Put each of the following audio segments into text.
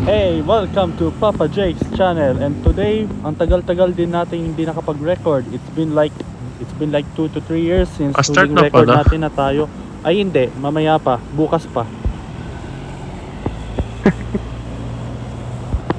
Hey, welcome to Papa Jake's channel. And today, ang tagal-tagal din natin hindi nakapag-record. It's been like 2 to 3 years since Start huling na record pala. natin na tayo. Ay hindi, mamaya pa, bukas pa.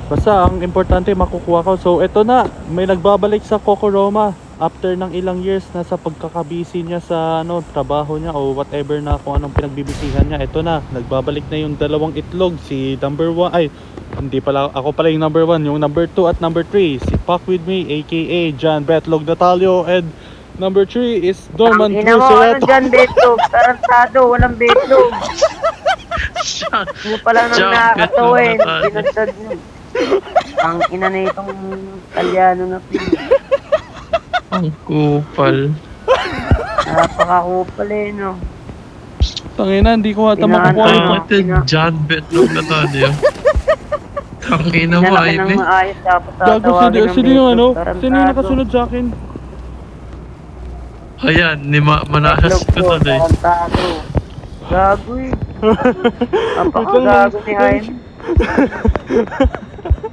Basta ang importante makukuha ko. So eto na, may nagbabalik sa Kokoroma after ng ilang years na sa pagkakabisi niya sa trabaho niya o whatever na kung anong pinagbibisihan niya. Eto na, nagbabalik na yung dalawang itlog, si number 1 ay hindi pala ako pala yung number 1, yung number 2 at number 3, si Pac with me aka John Betlog Natalio, and number 3 is Norman Ina mo, ano Crucereto. dyan, betlog? Tarantado, walang betlog. Hindi pala nang John nakakatawin. Betlog na tayo. Binagdag nyo. Ang ina na itong Talyano na pin. Ang kupal. Napakakupal eh, no? Tangina, hindi ko ata Tinaan makukuha Ano? ito. Bakit John Betlog na tayo? Tangina mo, Pinalaki ng Ivy. maayos, tapos Gago, tatawagin ng sino yung betlog. sino yung nakasunod sa akin? Ayan, ni Manalas Betlog ko po, tuloy. tarantado. Gago eh. Napakagago ni Jaime.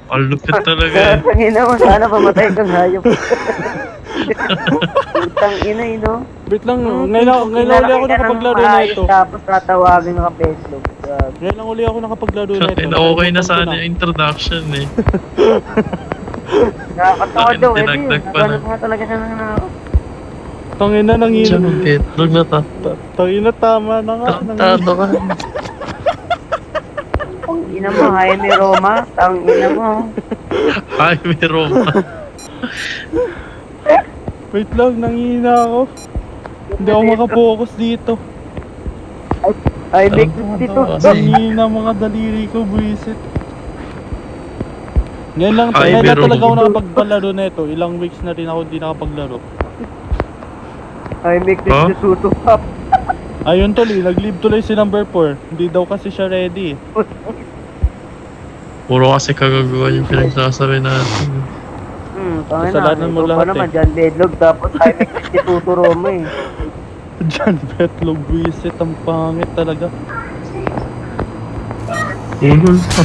Ang lupit talaga eh. Ang ina mo, sana pamatay kang hayop. Utang ina eh, no? Wait lang, ngayon uli ako nakapaglaro na ito. Tapos tatawagin ka betlog. Gago. Ngayon lang uli ako nakapaglaro na ito. Okay na sana yung introduction eh. Nakakatawa daw, eh. Dinagdag pa na. Ganun nga talaga siya nang nakakatawa. Tangina nang John Betlog na ta. Tangina, tama na nga. Tarantado ka. Ang ina mo, Jaime Roma. Ang ina mo. Ay, may Roma. Wait lang, nangihina ako. Hindi ako makapokus dito. Ay, make Ano? dito. Kasi- Nangihina mga daliri ko, buwisit. Ngayon lang, Ay, ngayon lang meron. talaga ako nakapaglaro na ito. Ilang weeks na rin ako hindi nakapaglaro. Ay, make Huh? dito suto up. Ayun tuloy, nag-leave tuloy si number 4. Hindi daw kasi siya ready. Puro kasi kagaguhan yung pinagsasabi natin. Tangin Kasalanan mo ikaw lahat pa naman, eh. John Bedlog. Tapos ay, make dito Roma eh. John Betlog, buwisit. Ang pangit talaga. Ulul pa.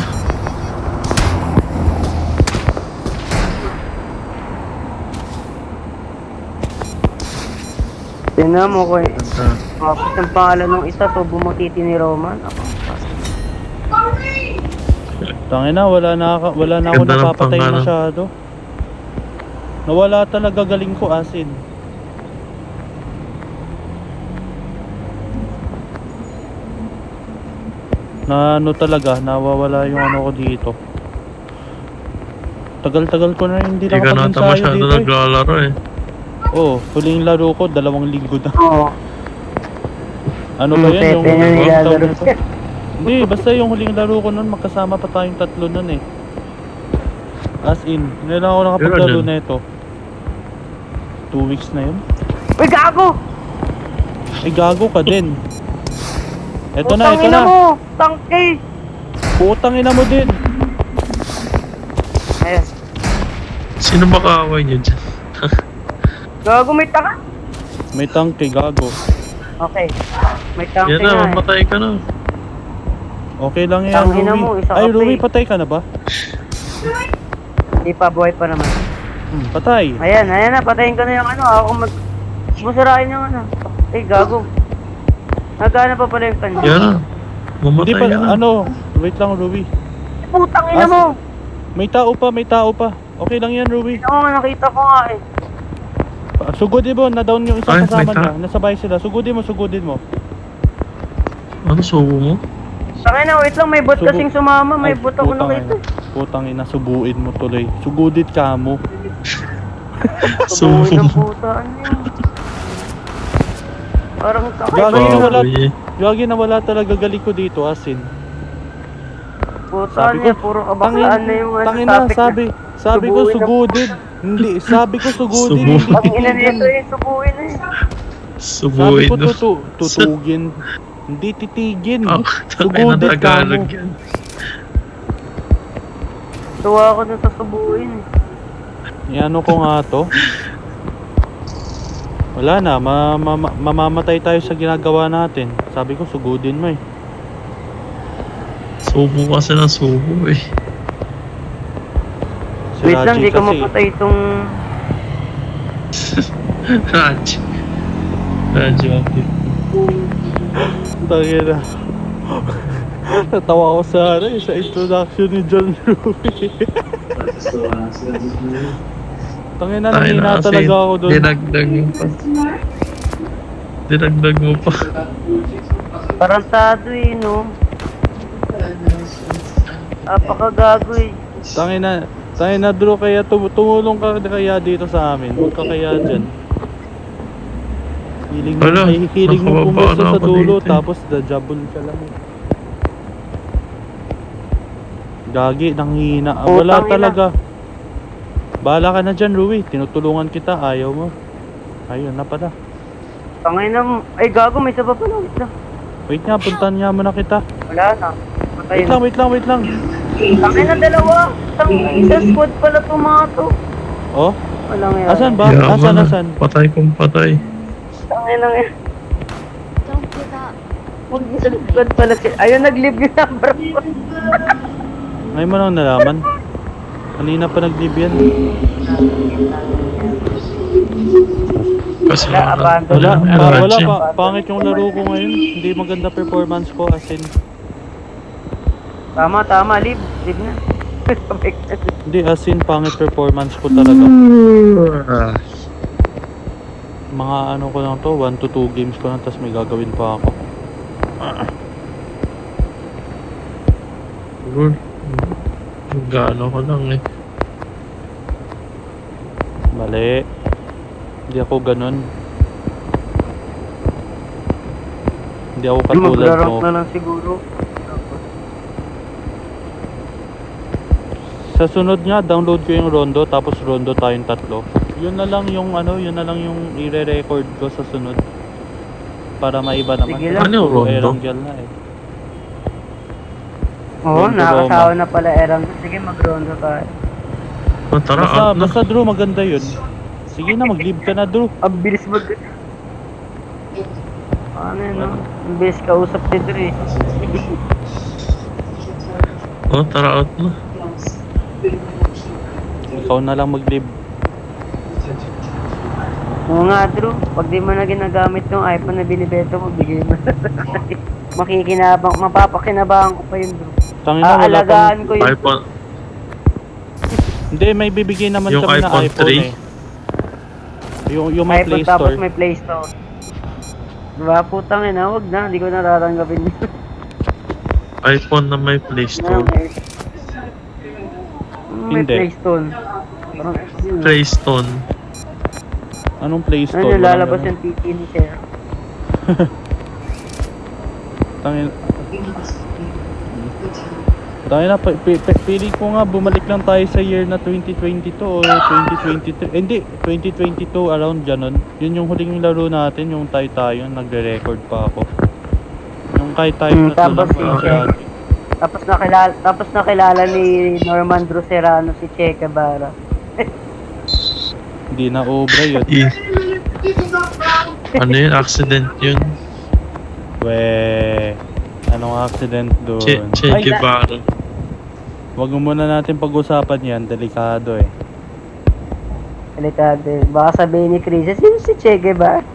Tingnan mo ko eh. Tapos ang pangalan ng isa to, bumatiti ni Roman. Ako, Tangina, wala na ako Ganda ng napapatay pangalan. masyado. Nawala talaga galing ko, asin. Na ano talaga, nawawala yung ano ko dito. Tagal-tagal ko na hindi Hindi ka nata nakapag-ensayo masyado dito eh. naglalaro eh. Oh, huling laro ko, 2 linggo na. Oo. Ano ba yan? Yung Pepe na yung nilalaro. taon na to? Hindi, basta yung huling laro ko nun, magkasama pa tayong 3 nun eh. As in, ngayon lang ako nakapaglaro Kailan yun? na ito. 2 weeks na yun. Uy, gago! Ay, gago ka din. Eto na, Putang eto ina na. mo! Tangke! Putang ina mo din. Ayun. Sino ba kaaway niyo dyan? Gago, may tanga! May tangke, gago. Okay. May tangke Yan na, nga eh. mamatay ka na. Okay lang yan, Tangina mo, Rumi. isa Ay, ka pa Rumi, eh. patay ka na ba? Hindi pa, buhay pa naman. Patay. Ayan na, patayin ko na yung ano. Ako masarain yung ano. Eh, gago. Nagana pa pala yung kanya. Yan na. Hindi Mamatay pa, ka na. ano, wait lang, Rumi. Putang ina mo! May tao pa. Okay lang yan, Rumi. Oo, nakita ko nga eh. Sugudin mo, na-down yung isang Ay, kasama may niya. Nasabay sila. Sugudin mo. Ano, subo mo? Tangin na, wait lang. May bot Subo. kasing sumama. May Ay, bot ako putang nakita. ina. Putang ina, subuin mo tuloy. Sugudit ka mo. Subuhin ng Subo. puta. Ano yun? Parang takay Gago ba na yun? wala. Bawi. Gagi na wala talaga galing ko dito, asin. Puta Sabi niya, ko, puro kabaklaan na yung ano, Tangin na, topic na. sabi ko Subuin na- sugudin. Hindi, sabi ko sugudin, Subu. hindi Ang ina titigin. nito eh, subuhin na eh. Sabi Subuin ko na. tutugin. Hindi titigin. Oh, takay na Sugudit ka Tagalog mo. yan. Tuwa ako dun sa subuhin eh. Iano ko nga to. Wala na, mamamatay tayo sa ginagawa natin. Sabi ko sugudin mo eh. Subo kasi ng subo eh. Wait lang, Raji di ko kasi. mapatay itong... Raj. Raj, okay. Tangina. Natawa ko sa ano sa introduction ni John Ruby. Tangina, nanghina kasi talaga ako doon. dinagdag mo pa. Dinagdag mo pa. Tarantado eh, no? Napakagago eh. Tangina Drew, kaya tumulong ka kaya dito sa amin. Huwag ka kaya dyan. Wala, Hiling mo nakababa pumesto na sa ako dulo, dito eh. tapos dajabul ka lang. Gagi, nanghina. Wala Putang ina. talaga. Bahala ka na dyan, Rui. Tinutulungan kita, ayaw mo. Ayun na pala. Tangay na... Ay, gago, may saba pa lang. Wait lang. Wait nga, puntahan nga muna kita. Wala na. Patay Wait na. wait lang. Tangay na dalawa. Isang squad pala to mga to. Oh, Walang yan. asan ba? Yaman na. Asan? Patay kong patay. Tangay na yan. Don't give up. Huwag isang squad pala siya. Ayun, nag-leave yung number ko. Ngayon mo lang nalaman. Kanina pa nag-leave yan. Kasi Wala, abandon. Wala Raj. pa. Pangit yung laro ko ngayon. Hindi maganda performance ko as in. Tama, leave. Leave na. Hindi as in pangit performance ko talaga. Mga ano ko lang to, 1 to 2 games ko lang tapos may gagawin pa ako. Good. Gano ko lang eh. Mali. Hindi ako ganun. Hindi ako katulad Mag-rank mo. na lang siguro. Sa sunod nga, download ko yung Rondo tapos Rondo tayong tatlo. Yun na lang yung i-re-record ko sa sunod. Para maiba naman. Sige lang. Ano yung Rondo? Erangel na eh. Oo, Rondo nakakasawa Roma. na pala Erang. Sige, mag-rondo tayo. Oh, tara, out na. Basta Drew, maganda yun. Sige na, mag-leave ka na Drew. Ang bilis mag... Ano yun, no? Ang bilis kausap ni Dre. Oh, tara, out na. Ikaw na lang mag-leave. Oo nga, Drew. Pag di mo na ginagamit yung iPhone na binibeto mo, bigay mo. Mapapakinabangan ko pa yun, Drew. Tangina, wala pang... Aalagaan ko yun. iPhone. Hindi, may bibigay naman Yung kami na iPhone iPhone 3? eh. Yung may iPhone Play tapos Store. may Play Store. Diba, putang ina, wag na. Hindi ko naratanggapin yun. iPhone na may Play Store. May Hindi. Play Store. Parang, Playstone. Anong Play Store? ano, Walang lalabas ganun. yung PT ni Sir. Tangina, pili ko nga bumalik lang tayo sa year na 2022 o 2023. Hindi, 2022 around ganun. Yun yung huling laro natin, yung tayo nagre-record pa ako. Yung tayo na Tapos lang si Che. Tapos nakilala ni Norman Druserano si Che Guevara. Hindi na obra yun. Ano yun? Accident yun. We, anong accident doon? Che Ay, Guevara. Wag mo muna natin pag-usapan yan, delikado eh. Delikado. Baka sabihin ni Chris, sino si Che Guevara?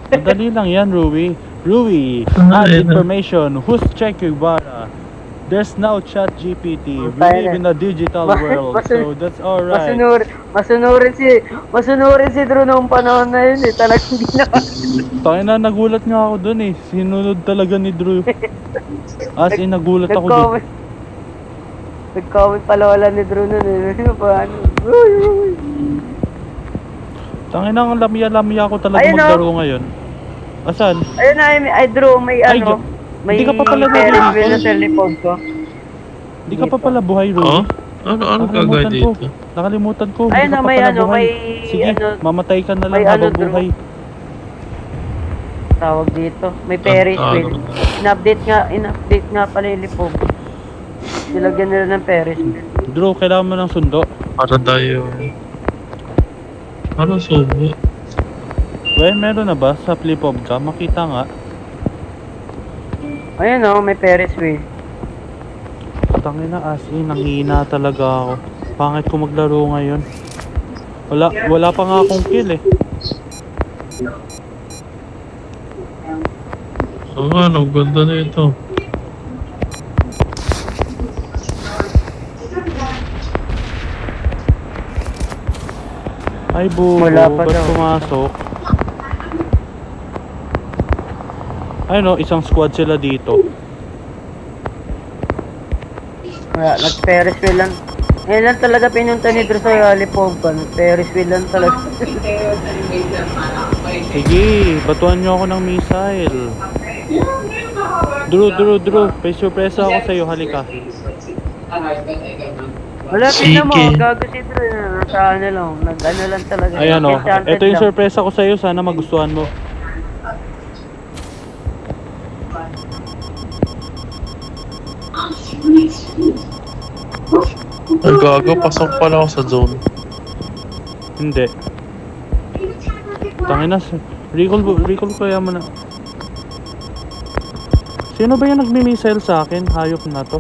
Madali lang yan, Rui. Rui, add information. Who's Che Guevara? There's now ChatGPT. We live in a digital world, so that's alright. Masunurin si Drew noong panahon na yun eh. Talagang ginawa. Tangina, nagulat nga ako dun eh. Sinunod talaga ni Drew. As in, nagulat ako dun. Nag-comment pala wala ni Drew nun eh. Ano pa, ano? Uy, uy. Tangina, ang lamya-lamya ako talaga Ayun, maglaro ngayon. Asan? Ayun na, ay Drew, may Ay, ano. May hindi ka pa pala Ferris nag-record. wheel na telepod ko. Di ka pa pala buhay, Rui. Oh? Ano gagawin dito? Nakalimutan ko. Ayun Hindi ka na, pa may pala ano, buhay. may Sige, ano, mamatay ka na lang may ano, habang Drew. buhay. Tawag dito. May Ferris wheel. In-update nga pala yung lipog. Nilagyan nila ng Ferris wheel. Drew, kailangan mo ng sundo. Para tayo. Ano subo? Well, meron na ba sa flip of ka? Makita nga. Ayun o, may Ferris wheel. Tangina, as in, nanghina talaga ako. Pangit ko maglaro ngayon. Wala pa nga akong kill eh. So ano, ganda na ito. Ay bubo, Wala pa ba't daw. pumasok? Ay no, isang squad sila dito. Wala, nag-Ferris wheel lang. Ngayon lang talaga pinunta ni Drew sa Lollipop. Nag-Ferris wheel lang talaga. Sige, batuan nyo ako ng missile. Drew, may surpresa ako sa'yo, halika. Wala, tingnan mo. Sige. Gago si Drew. Nasa ano lang. Nag-ano lang talaga. Ayan o, Enchanted ito yung lang. surpresa ko sa'yo, sana magustuhan mo. Ay, gago, pasok pala ako sa zone. Hindi. Tangina, recall kaya mo na. Sino ba yung nagmi-missile sa akin? Hayop na to.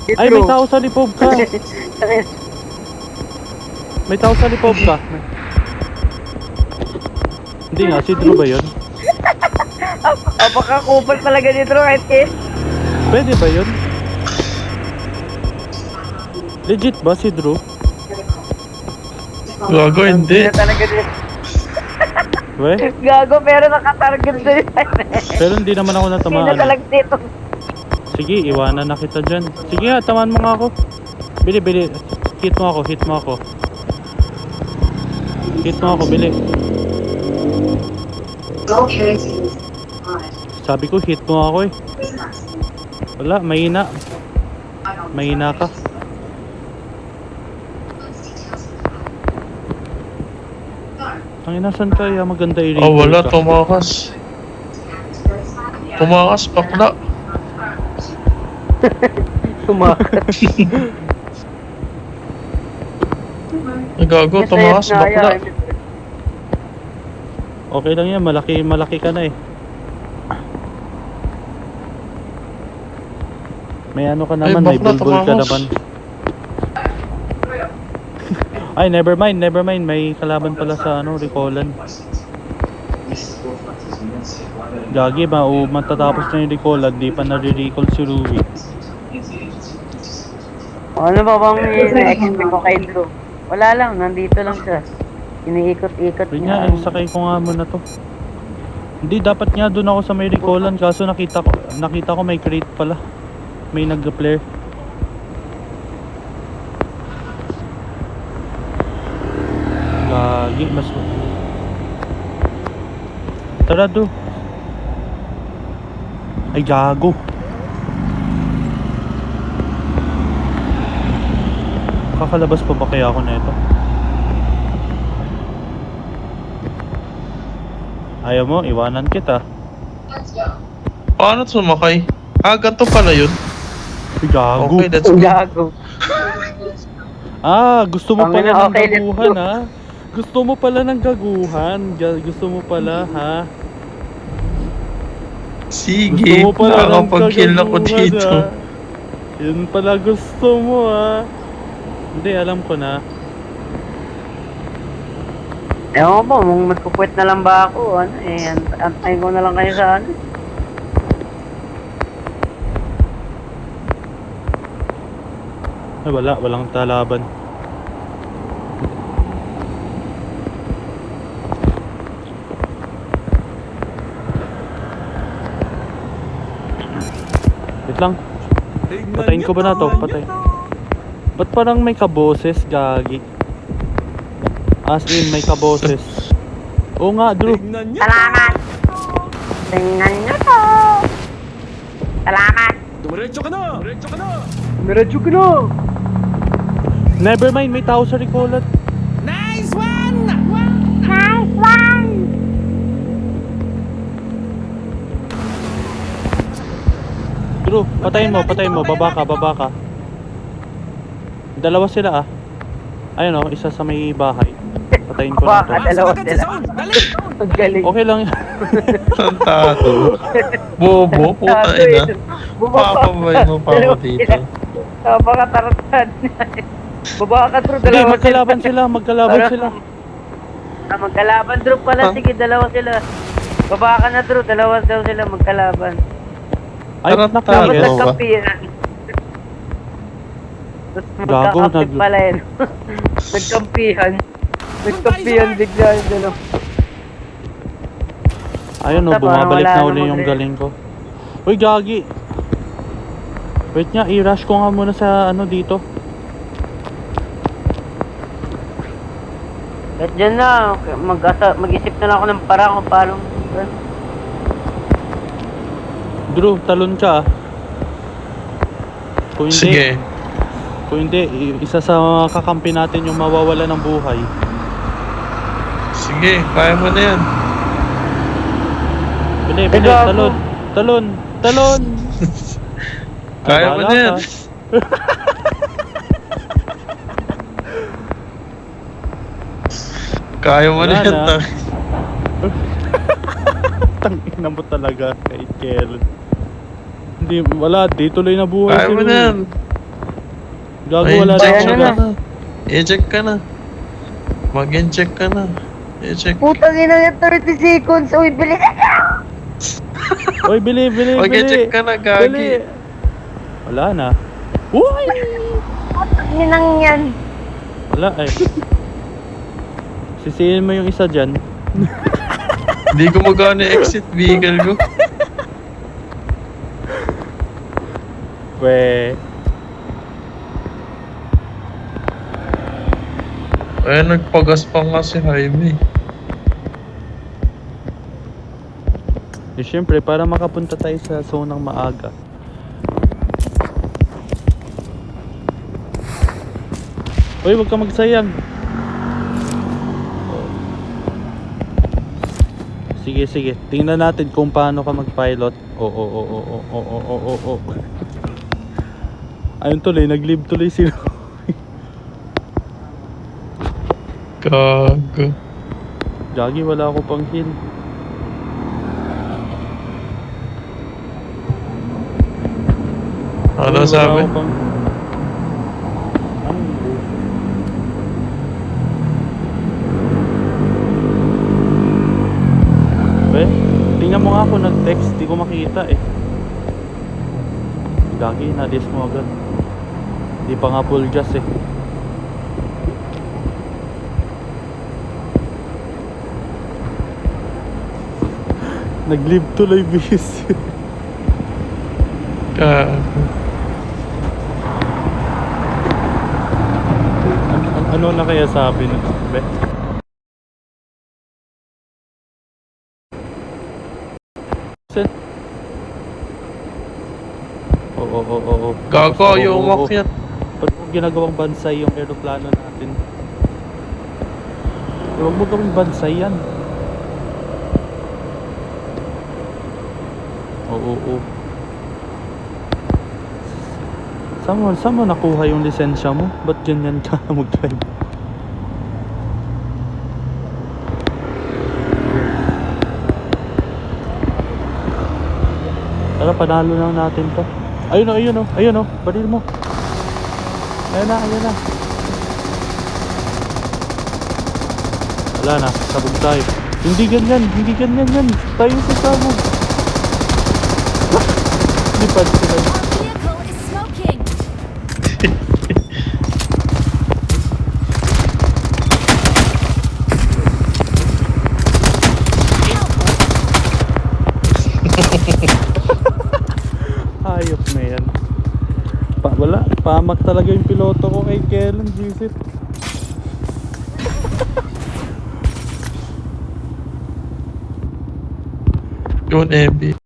Si Ay, may Drew. tao sa lipob ka. May tao sa lipob ka. Hindi nga, si Drew ba yun? Apakakupal talaga ni Drew, right kid? Pwede ba yun? Legit ba si Drew? Gago, hindi. Hindi na talaga ni... We? Gago, pero nakatarget na yun. Pero hindi naman ako Hindi na natamaan. talaga dito. Sige, iwanan na kita dyan. Sige nga, tamaan mo nga ako. Bili. Hit mo ako. Hit mo ako, bili. Sabi ko, hit mo ako eh. Wala, mahina. Mahina ka. Ang inasan kaya maganda i-rate Oh, wala, ka. tumakas. Tumakas, pakla. Tumakas. Ay, gago, tumakas, bakla. Okay lang yan, malaki ka na eh. May ano ka naman, may bakla, bulbul ka tumakas. naman. Ay, never mind, may kalaban pala sa ano, recallan. Gagi, matatapos na yung recallan, di pa nare-recall si Ruby. Ano ba bang ina-expect ko kay Drew? Wala lang, nandito lang siya. Iniikot-ikot Yun nga, niya. sakay ko nga muna to. Hindi, dapat nga doon ako sa may recallan, kaso nakita ko may crate pala. May nag-flare. Gagi, mas... Tara do. Ay, gago. Kakalabas pa ba kaya ako na ito? Ayaw mo, iwanan kita. Paano sumakay? Ah, ganito pala yun. Ay, gago. Okay, let's go. Gago. Ah, gusto mo Tangina, pala ng okay, let's gaguhan go. ha? Gusto mo pala ng gaguhan. Gusto mo pala ha? Sige, Gusto mo pala ng nakakapag-kill ako kagaguhan, dito. ha? Yun pala gusto mo ha? Hindi, alam ko na. Ewan ko po, magpupuwit na lang ba ako? Ano eh, antayin ko na lang kayo sa ano. Ay, walang talaban. Wait lang. Patayin ko ba na to? Patay. Ba't parang may kaboses, gagi? As in, may kaboses. Oo nga, Drew. Salamat! Tingnan nyo to! Salamat! Dumiretso ka na! Diretso ka na! Never mind, may tao sa recallat. Nice one! Nice one! Drew, patayin mo, baba ka. Dalawa sila ah. Ayun oh, isa sa may bahay. Patayin ko na to. Baka dalawa sila. Dali! Ang galing. Okay lang yan. Ang tato. Bobo, puta ina. Bumaba. Papabay mo pa ako Dalawa dito. sila. Napakatarantad na. Baba ka, Drew. Hindi, Dalawa magkalaban sila, magkalaban Para- sila. Magkalaban, Drew pala. Huh? Sige, dalawa sila. Baba ka na, Drew. Dalawa daw sila magkalaban. Ay, Tara, Dapat tara. nakagets. Dalawa. nagkampihan. Tapos Gago, magkakapit nag- pala yun. Nagkampihan. Nagkampihan bigla yung dalawa. Ayun, no, Basta parang bumabalik wala na uli namang yung re- galing ko. Uy, gagi. Wait nga, i-rush ko nga muna sa ano dito. At dyan na, mag-isip na lang ako ng parang kung paano. Drew, talon ka ah. Kung hindi, Sige. kung hindi, isa sa kakampi natin yung mawawala ng buhay. Sige, kaya mo na yan. Bili, Ay, bili, gago. talon, talon, talon. Ay, Kaya mo bahala na yan. ka. Kaya mo na Wala yan. na. tang. Tangina mo talaga kay Kel. Hindi, wala, di tuloy na buhay Kaya mo na yan. Gago, Ay, wala na check akong Ayan ka gas. na. I-check ka na. Mag-check ka na. I-check. Putang ina yan, 30 seconds. Uy, bilis na. Oy, bili, bili, bili. Mag-check ka na, Bili. gagi. Wala na. Uy! Putang inang yan. Wala eh. Sisihin mo yung isa dyan. Hindi ko magana exit vehicle ko. We. Ay, nagpagas pa nga si Jaime. Eh, syempre, para makapunta tayo sa zone ng maaga. Uy, huwag ka magsayang. Sige, sige. Tingnan natin kung paano ka mag-pilot. Oo. Ayun tuloy, nag-live tuloy sila. Gago. Gagi, wala ako pang heal. Ano Wala sabi? ako pang- Ay, tingnan mo nga ako nag-text, di ko makita eh. Gagi, na-dis mo agad. Di pa nga full gas eh. Nag-live tuloy bis. Gago. Ano na kaya sabi nun? Be? Sen? Oo. Gago, Oo, yung oo. umakyat. Ba't mo ginagawang bansay yung aeroplano natin? Huwag mo gawing bansay yan. Oo. Saan mo nakuha yung lisensya mo? Ba't ganyan ka mag-drive? Tara, panalo lang natin to. Ayun o. Baril mo. Ayun na. Wala na, sabog tayo. Hindi ganyan yan. Tayo sa sabog. Lipad sila. Our vehicle is smoking. Hayop na yan. Wala, pamak talaga yung piloto ko kay Kellen, visit. Yun, Ebi.